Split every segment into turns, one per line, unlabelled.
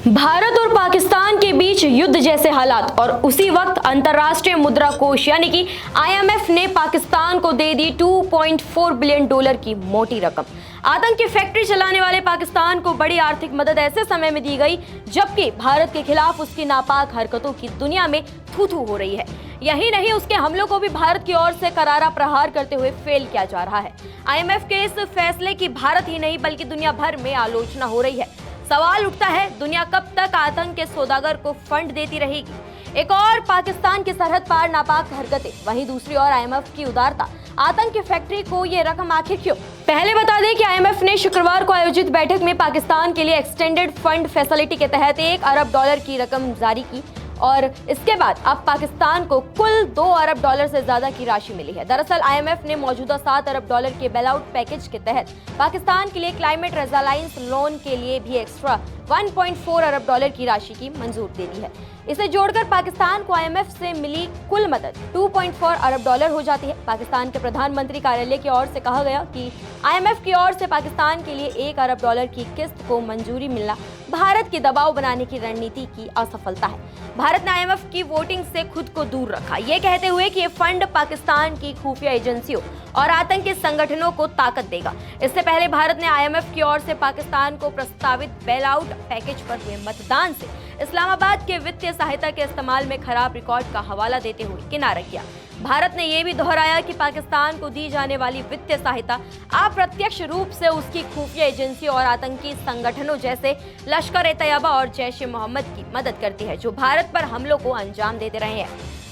भारत और पाकिस्तान के बीच युद्ध जैसे हालात और उसी वक्त अंतर्राष्ट्रीय मुद्रा कोष यानी कि आईएमएफ ने पाकिस्तान को दे दी $2.4 बिलियन की मोटी रकम। आतंक की फैक्ट्री चलाने वाले पाकिस्तान को बड़ी आर्थिक मदद ऐसे समय में दी गई जबकि भारत के खिलाफ उसकी नापाक हरकतों की दुनिया में थू-थू हो रही है। यही नहीं, उसके हमलों को भी भारत की ओर से करारा प्रहार करते हुए फेल किया जा रहा है। आईएमएफ के इस फैसले की भारत ही नहीं बल्कि दुनिया भर में आलोचना हो रही है। सवाल उठता है, दुनिया कब तक आतंक के सौदागर को फंड देती रहेगी? एक और पाकिस्तान की सरहद पार नापाक हरकतें, वहीं दूसरी ओर आईएमएफ की उदारता। आतंक की फैक्ट्री को ये रकम आखिर क्यों? पहले बता दें कि आईएमएफ ने शुक्रवार को आयोजित बैठक में पाकिस्तान के लिए एक्सटेंडेड फंड फैसिलिटी के तहत $1 अरब की रकम जारी की और इसके बाद अब पाकिस्तान को कुल $2 अरब से ज्यादा की राशि मिली है। दरअसल आईएमएफ ने मौजूदा $7 अरब के बेल आउट पैकेज के तहत पाकिस्तान के लिए क्लाइमेट रेजिलियंस लोन के लिए भी एक्स्ट्रा $1.4 अरब की राशि की मंजूर दे दी है। इसे जोड़कर पाकिस्तान को आईएमएफ से मिली कुल मदद $2.4 अरब हो जाती है। पाकिस्तान के प्रधानमंत्री कार्यालय की ओर से कहा गया कि आईएमएफ की ओर से पाकिस्तान के लिए $1 अरब की किस्त को मंजूरी मिलना भारत की दबाव बनाने की रणनीति की असफलता है। भारत ने आईएमएफ की वोटिंग से खुद को दूर रखा, ये कहते हुए कि ये फंड पाकिस्तान की खुफिया एजेंसियों और आतंकी संगठनों को ताकत देगा। इससे पहले भारत ने आईएमएफ की ओर से पाकिस्तान को प्रस्तावित बेल आउट पैकेज पर हुए मतदान से इस्लामाबाद के वित्तीय सहायता के इस्तेमाल में खराब रिकॉर्ड का हवाला देते हुए किनारा किया। भारत ने यह भी दोहराया कि पाकिस्तान को दी जाने वाली वित्तीय सहायता अप्रत्यक्ष रूप से उसकी खुफिया एजेंसी और आतंकी संगठनों जैसे लश्कर-ए-तैयबा और जैश-ए-मोहम्मद की मदद करती है, जो भारत पर हमलों को अंजाम देते रहे हैं।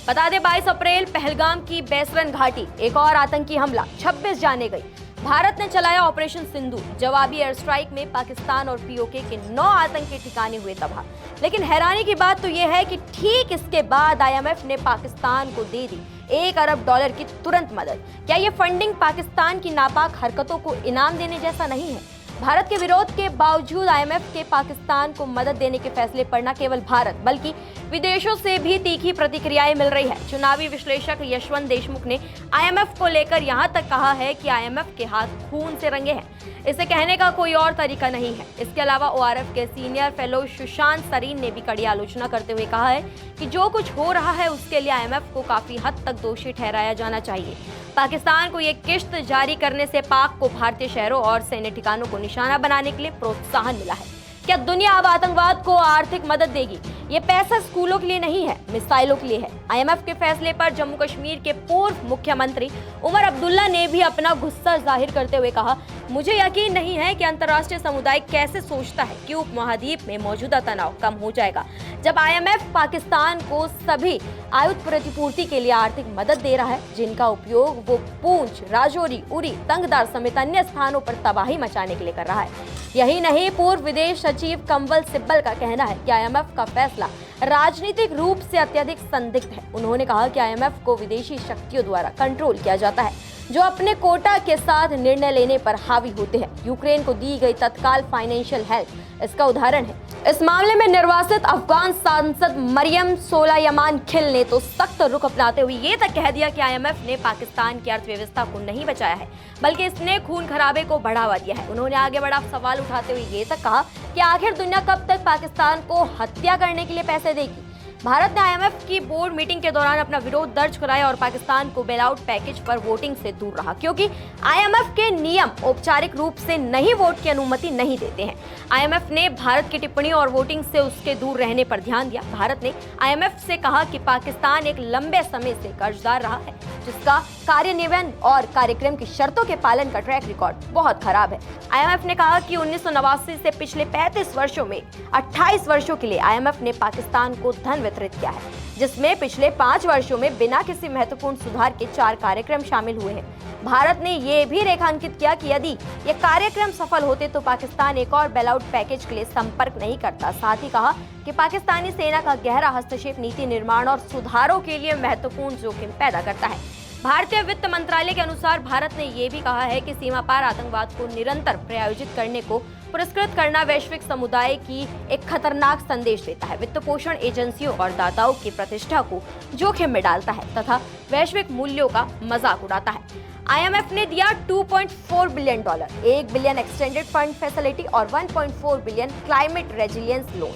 बता दें, 22 अप्रैल पहलगाम की बेसरन घाटी, एक और आतंकी हमला, 26 जाने गई। भारत ने चलाया ऑपरेशन सिंदूर। जवाबी एयर स्ट्राइक में पाकिस्तान और पीओके के 9 आतंकी ठिकाने हुए तबाह। लेकिन हैरानी की बात तो यह है कि ठीक इसके बाद आईएमएफ ने पाकिस्तान को दे दी $1 अरब की तुरंत मदद। क्या ये फंडिंग पाकिस्तान की नापाक हरकतों को इनाम देने जैसा नहीं है? भारत के विरोध के बावजूद आईएमएफ के पाकिस्तान को मदद देने के फैसले पर न केवल भारत बल्कि विदेशों से भी तीखी प्रतिक्रियाएं मिल रही है। चुनावी विश्लेषक यशवंत देशमुख ने आईएमएफ को लेकर यहां तक कहा है कि आईएमएफ के हाथ खून से रंगे हैं। इसे कहने का कोई और तरीका नहीं है। इसके अलावा ओआरएफ के सीनियर फेलो सुशांत सरीन ने भी कड़ी आलोचना करते हुए कहा है कि जो कुछ हो रहा है उसके लिए आईएमएफ को काफी हद तक दोषी ठहराया जाना चाहिए। पाकिस्तान को ये किश्त जारी करने से पाक को भारतीय शहरों और सैन्य ठिकानों को निशाना बनाने के लिए प्रोत्साहन मिला है। क्या दुनिया अब आतंकवाद को आर्थिक मदद देगी? ये पैसा स्कूलों के लिए नहीं है, मिसाइलों के लिए है। आईएमएफ के फैसले पर जम्मू कश्मीर के पूर्व मुख्यमंत्री उमर अब्दुल्ला ने भी अपना गुस्सा जाहिर करते हुए कहा, मुझे यकीन नहीं है कि अंतर्राष्ट्रीय समुदाय कैसे सोचता है कि उपमहाद्वीप में मौजूदा तनाव कम हो जाएगा जब आईएमएफ पाकिस्तान को सभी आयुध प्रतिपूर्ति के लिए आर्थिक मदद दे रहा है, जिनका उपयोग वो पूंछ, राजौरी, उरी, तंगदार समेत अन्य स्थानों पर तबाही मचाने के लिए कर रहा है। यही नहीं, पूर्व विदेश सचिव कंवल सिब्बल का कहना है कि आईएमएफ का फैसला राजनीतिक रूप से अत्यधिक संदिग्ध है। उन्होंने कहा कि आईएमएफ को विदेशी शक्तियों द्वारा कंट्रोल किया जाता है, जो अपने कोटा के साथ निर्णय लेने पर हावी होते हैं। यूक्रेन को दी गई तत्काल फाइनेंशियल हेल्प इसका उदाहरण है। इस मामले में निर्वासित अफगान सांसद मरियम सोलायमान खिल ने तो सख्त रुख अपनाते हुए ये तक कह दिया कि आईएमएफ ने पाकिस्तान की अर्थव्यवस्था को नहीं बचाया है बल्कि इसने खून खराबे को बढ़ावा दिया है। उन्होंने आगे बढ़ा सवाल उठाते हुए ये तक कहा कि आखिर दुनिया कब तक पाकिस्तान को हत्या करने के लिए पैसे देगी? भारत ने आईएमएफ की बोर्ड मीटिंग के दौरान अपना विरोध दर्ज कराया और पाकिस्तान को बेल आउट पैकेज पर वोटिंग से दूर रहा, क्योंकि आईएमएफ के नियम औपचारिक रूप से नहीं वोट की अनुमति नहीं देते हैं। आईएमएफ ने भारत की टिप्पणी और वोटिंग से उसके दूर रहने पर ध्यान दिया। भारत ने आईएमएफ से कहा कि पाकिस्तान एक लंबे समय से कर्जदार रहा है, जिसका कार्यान्वयन और कार्यक्रम की शर्तों के पालन का ट्रैक रिकॉर्ड बहुत खराब है। आईएमएफ ने कहा कि 1989 से पिछले 35 वर्षों में 28 वर्षों के लिए आईएमएफ ने पाकिस्तान को धन वितरित किया है, जिसमें पिछले 5 वर्षों में बिना किसी महत्वपूर्ण सुधार के 4 कार्यक्रम शामिल हुए हैं। भारत ने ये भी रेखांकित किया कि यदि ये कार्यक्रम सफल होते तो पाकिस्तान एक और बेल आउट पैकेज के लिए संपर्क नहीं करता। साथ ही कहा कि पाकिस्तानी सेना का गहरा हस्तक्षेप नीति निर्माण और सुधारों के लिए महत्वपूर्ण जोखिम पैदा करता है। भारतीय वित्त मंत्रालय के अनुसार भारत ने यह भी कहा है कि सीमा पार आतंकवाद को निरंतर प्रायोजित करने को पुरस्कृत करना वैश्विक समुदाय की एक खतरनाक संदेश देता है, वित्त पोषण एजेंसियों और दाताओं की प्रतिष्ठा को जोखिम में डालता है तथा वैश्विक मूल्यों का मजाक उड़ाता है। आईएमएफ ने दिया $2.4 billion, $1 billion extended fund facility और $1.4 बिलियन क्लाइमेट रेजिलियंस लोन।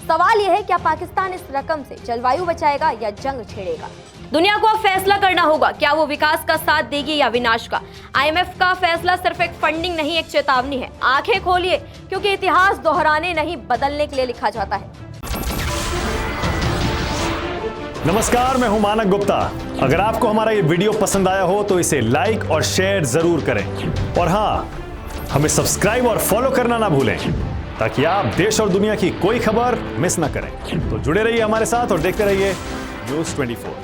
सवाल यह है क्या पाकिस्तान इस रकम से जलवायु बचाएगा या जंग छेड़ेगा। दुनिया को अब फैसला करना होगा, क्या वो विकास का साथ देगी या विनाश का। आईएमएफ का फैसला सिर्फ एक फंडिंग नहीं, एक चेतावनी है। आंखें खोलिए, क्योंकि इतिहास दोहराने नहीं बदलने के लिए लिखा जाता है।
नमस्कार, मैं हूं मानक गुप्ता। अगर आपको हमारा ये वीडियो पसंद आया हो तो इसे लाइक और शेयर जरूर करें, और हाँ, हमें सब्सक्राइब और फॉलो करना ना भूलें ताकि आप देश और दुनिया की कोई खबर मिस ना करें। तो जुड़े रहिए हमारे साथ और देखते रहिए न्यूज़ 24।